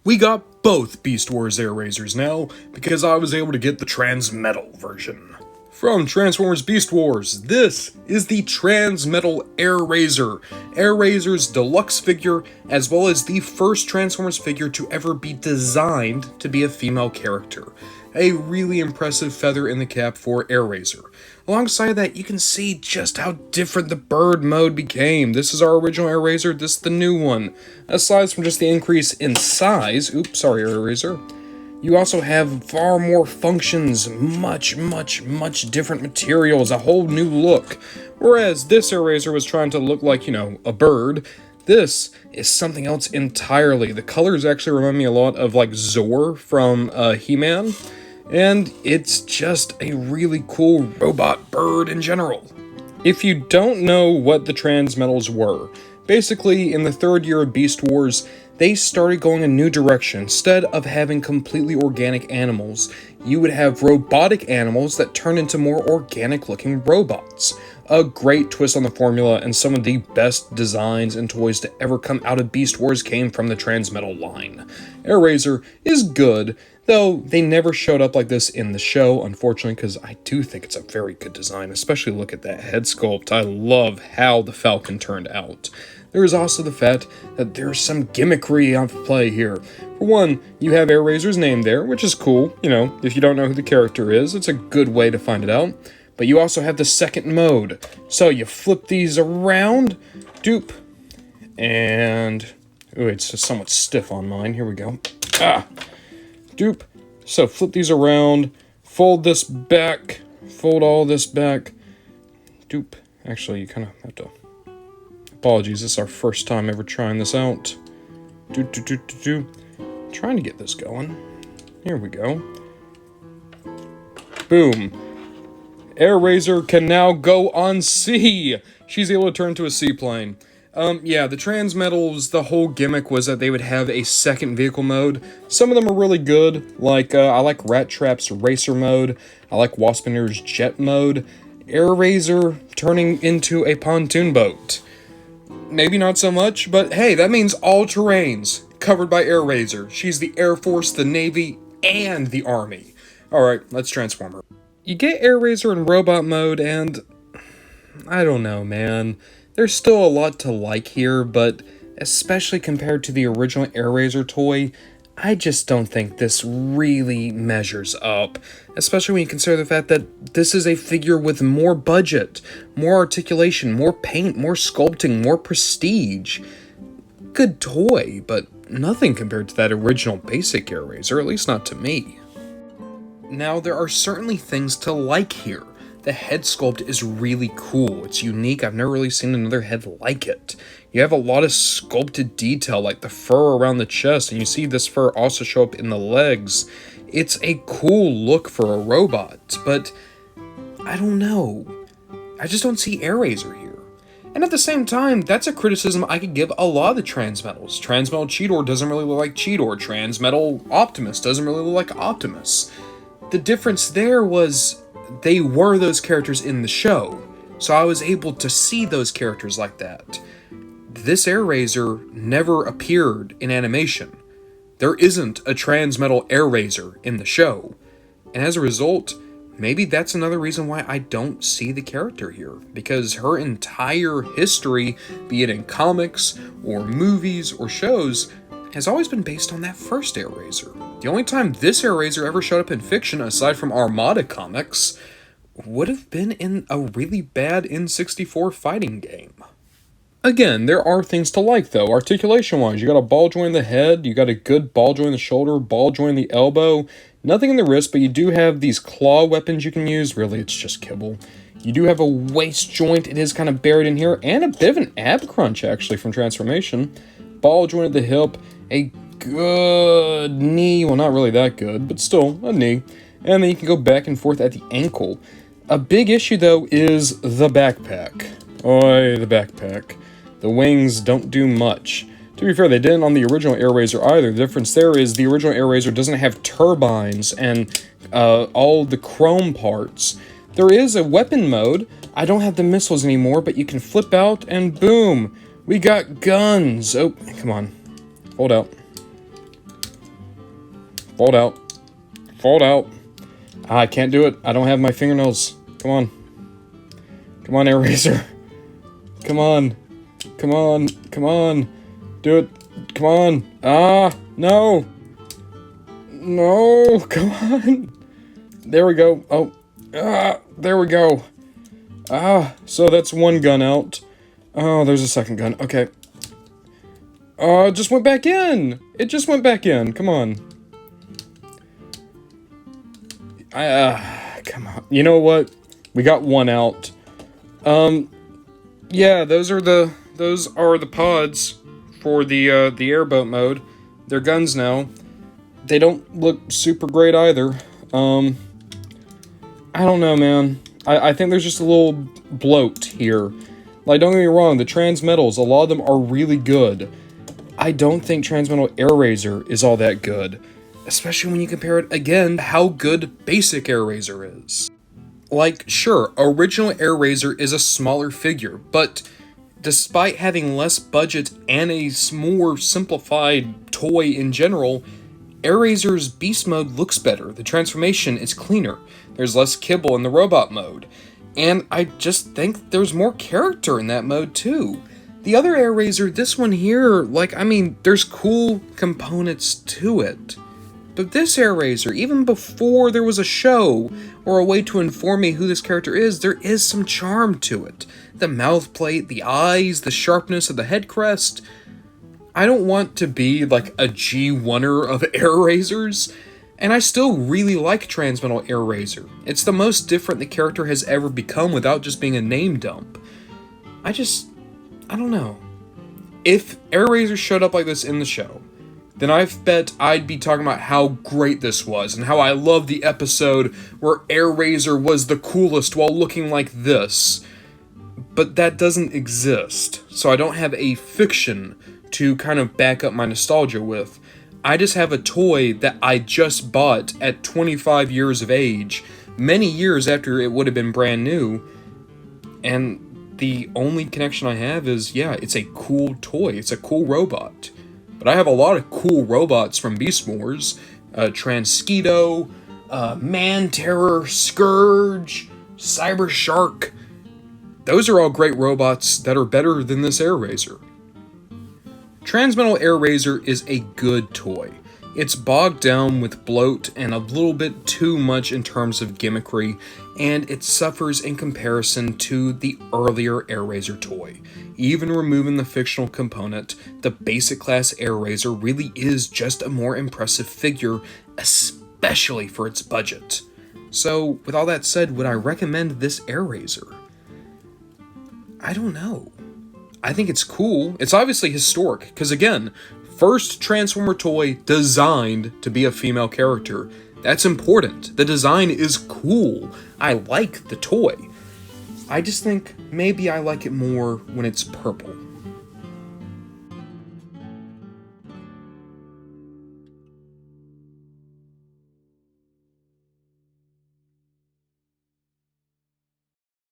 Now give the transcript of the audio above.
We got both Beast Wars Airazors now, because I was able to get the Transmetal version. From Transformers Beast Wars, this is the Transmetal Airazor, Airazor's deluxe figure, as well as the first Transformers figure to ever be designed to be a female character. A really impressive feather in the cap for Airazor. Alongside that, you can see just how different the bird mode became. This is our original Airazor, this is the new one. Aside from just the increase in size, oops, sorry Airazor, you also have far more functions, much different materials, a whole new look. Whereas this Airazor was trying to look like, a bird, this is something else entirely. The colors actually remind me a lot of like Zor from He-Man. And it's just a really cool robot bird in general. If you don't know what the Transmetals were, basically in the third year of Beast Wars, they started going a new direction. Instead of having completely organic animals, you would have robotic animals that turn into more organic looking robots. A great twist on the formula, and some of the best designs and toys to ever come out of Beast Wars came from the Transmetal line. Airazor is good, though they never showed up like this in the show, unfortunately, because I do think it's a very good design, especially look at that head sculpt. I love how the Falcon turned out. There is also the fact that there's some gimmickry on play here. For one, you have Airazor's name there, which is cool. If you don't know who the character is, it's a good way to find it out. But you also have the second mode. So you flip these around, dupe, and... ooh, it's just somewhat stiff on mine. Here we go. Dupe. So flip these around, fold this back, fold all this back, dupe. Actually, you kind of have to... apologies, this is our first time ever trying this out. Trying to get this going. Here we go. Boom. Airazor can now go on sea! She's able to turn into a seaplane. Yeah, the Transmetals, the whole gimmick was that they would have a second vehicle mode. Some of them are really good, like, I like Rat Trap's Racer mode, I like Waspinar's Jet mode, Airazor turning into a pontoon boat. Maybe not so much, but hey, that means all terrains covered by Airazor. She's the Air Force, the Navy, and the Army. Alright, let's transform her. You get Airazor in robot mode, and I don't know, man. There's still a lot to like here, but especially compared to the original Airazor toy, I just don't think this really measures up. Especially when you consider the fact that this is a figure with more budget, more articulation, more paint, more sculpting, more prestige. Good toy, but nothing compared to that original basic Airazor, at least not to me. Now, there are certainly things to like here. The head sculpt is really cool. It's unique. I've never really seen another head like it. You have a lot of sculpted detail, like the fur around the chest, and you see this fur also show up in the legs. It's a cool look for a robot, but I don't know. I just don't see Airazor here. And at the same time, that's a criticism I could give a lot of the Transmetals. Transmetal Cheetor doesn't really look like Cheetor. Transmetal Optimus doesn't really look like Optimus. The difference there was they were those characters in the show, so I was able to see those characters like that. This Airazor never appeared in animation. There isn't a Transmetal Airazor in the show, and as a result, maybe that's another reason why I don't see the character here, because her entire history, be it in comics, or movies, or shows, has always been based on that first Airazor. The only time this Airazor ever showed up in fiction, aside from Armada comics, would have been in a really bad N64 fighting game. Again, there are things to like though, articulation-wise. You got a ball joint in the head, you got a good ball joint in the shoulder, ball joint in the elbow, nothing in the wrist, but you do have these claw weapons you can use. Really, it's just kibble. You do have a waist joint, it is kind of buried in here, and a bit of an ab crunch actually from Transformation. Ball joint at the hip, a good knee, well not really that good, but still a knee, and then you can go back and forth at the ankle. A big issue though is the backpack. Oi, the backpack. The wings don't do much. To be fair, they didn't on the original Airazor either. The difference there is the original Airazor doesn't have turbines and all the chrome parts. There is a weapon mode. I don't have the missiles anymore, but you can flip out and boom, we got guns. Oh, come on. Hold out. Fold out. Fold out. Ah, I can't do it. I don't have my fingernails. Come on. Come on, Airazor. Come on. Come on. Come on. Do it. Come on. Ah, no. No, come on. There we go. Oh, there we go. So that's one gun out. Oh, there's a second gun. Okay. It just went back in. It just went back in. Come on. Come on. You know what? We got one out. Yeah, those are the pods for the airboat mode. They're guns now. They don't look super great either. I don't know, man. I think there's just a little bloat here. Like, don't get me wrong, the Transmetals, a lot of them are really good. I don't think Transmetal Airazor is all that good. Especially when you compare it, again, to how good basic Airazor is. Like, sure, original Airazor is a smaller figure, but despite having less budget and a more simplified toy in general, Airazor's beast mode looks better, the transformation is cleaner, there's less kibble in the robot mode, and I just think there's more character in that mode too. The other Airazor, this one here, like, I mean, there's cool components to it. But this Airazor, even before there was a show or a way to inform me who this character is, there is some charm to it. The mouth plate, the eyes, the sharpness of the head crest. I don't want to be like a G1er of Airazors, and I still really like Transmetal Airazor. It's the most different the character has ever become without just being a name dump. I don't know. If Airazor showed up like this in the show, then I bet I'd be talking about how great this was, and how I love the episode where Airazor was the coolest while looking like this. But that doesn't exist, so I don't have a fiction to kind of back up my nostalgia with. I just have a toy that I just bought at 25 years of age, many years after it would have been brand new, and the only connection I have is, yeah, it's a cool toy, it's a cool robot. But I have a lot of cool robots from Beast Wars, Transketo, Man-Terror, Scourge, Cyber Shark. Those are all great robots that are better than this Airazor. Transmetal Airazor is a good toy. It's bogged down with bloat and a little bit too much in terms of gimmickry, and it suffers in comparison to the earlier Airazor toy. Even removing the fictional component, the basic class Airazor really is just a more impressive figure, especially for its budget. So, with all that said, would I recommend this Airazor? I don't know. I think it's cool. It's obviously historic, because again, first Transformer toy designed to be a female character. That's important. The design is cool. I like the toy. I just think maybe I like it more when it's purple.